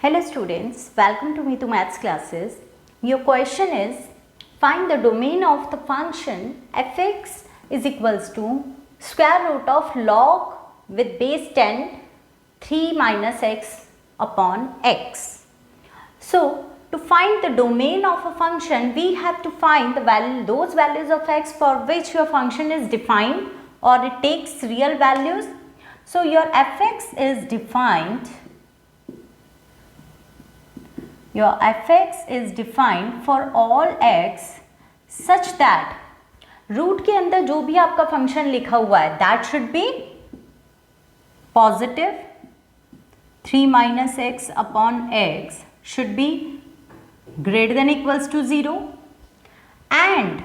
Hello students, welcome to Meetu Maths classes. Your question is, find the domain of the function fx is equals to square root of log with base 10 3 minus x upon x. So, to find the domain of a function, we have to find those values of x for which your function is defined or it takes real values. So, your fx is defined. Your fx is defined for all x such that root के अंदर जो भी आपका function लिखा हुआ है that should be positive. 3 minus x upon x should be greater than equals to 0 and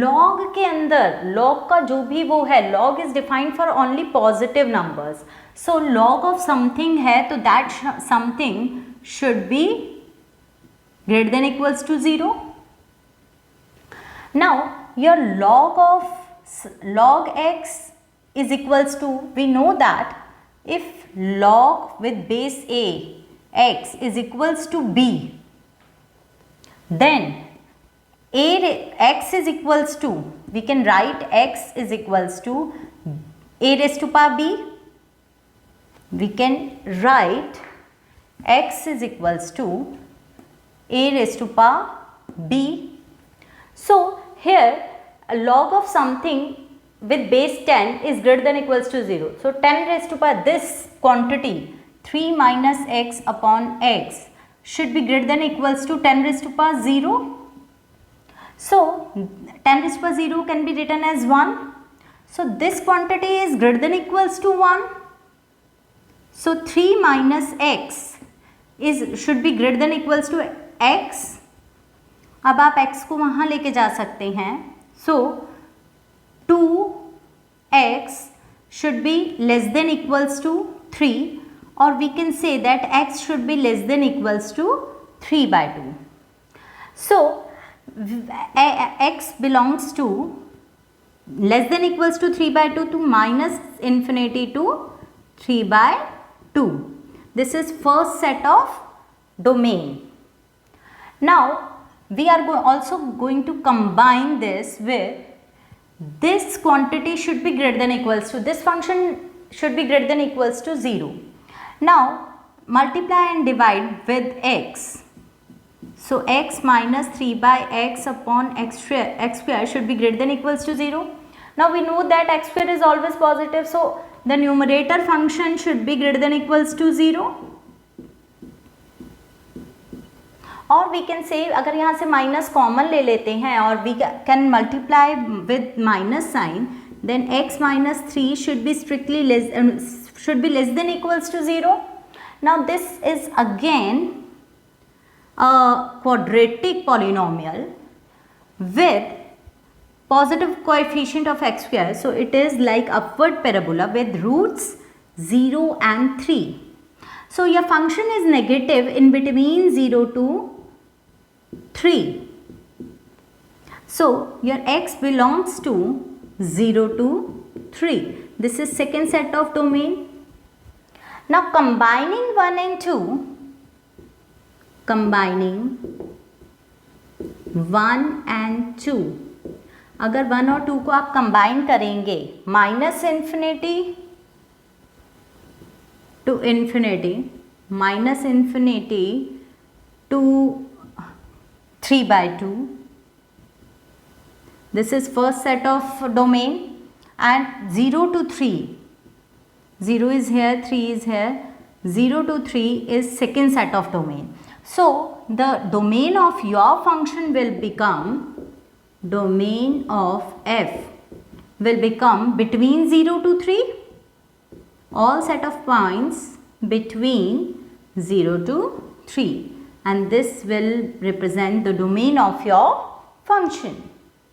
log के अंदर log का जो भी वो है log is defined for only positive numbers. So log of something है तो that something should be greater than equals to 0. Now your log x is equals to, we know that if log with base a x is equals to b, then x is equals to, we can write x is equals to a raised to power b. We can write x is equals to a raised to power b. So here a log of something with base 10 is greater than equals to 0. So 10 raised to power, this quantity 3 minus x upon x should be greater than equals to 10 raised to power 0. So 10 raised to power 0 can be written as 1. So this quantity is greater than equals to 1. So 3 minus x should be greater than equals to x. अब आप x को वहाँ लेके जा सकते हैं. So 2x should be less than equals to 3, or we can say that x should be less than equals to 3 by 2. So x belongs to less than equals to 3 by 2 to minus infinity to 3 by 2. This is first set of domain. Now we are also going to combine this with this quantity should be greater than equals to, this function should be greater than equals to 0. Now multiply and divide with x. So x minus 3 by x upon x square should be greater than equals to 0. Now we know that x square is always positive, so the numerator function should be greater than equals to 0. और we can say, अगर यहाँ से minus common ले लेते हैं और we can multiply with minus sign, then x minus 3 should be strictly less than equals to 0. Now this is again a quadratic polynomial with positive coefficient of x square. So it is like upward parabola with roots 0 and 3. So your function is negative in between 0 to 3. So your x belongs to 0 to 3. This is second set of domain. Now combining 1 and 2, अगर 1 और 2 को आप combine करेंगे minus infinity to infinity, minus infinity to 3 by 2. This is first set of domain, and 0 to 3. 0 is here, 3 is here. 0 to 3 is second set of domain. So the domain of your function will become, domain of f will become between 0 to 3, all set of points between 0 to 3, and this will represent the domain of your function.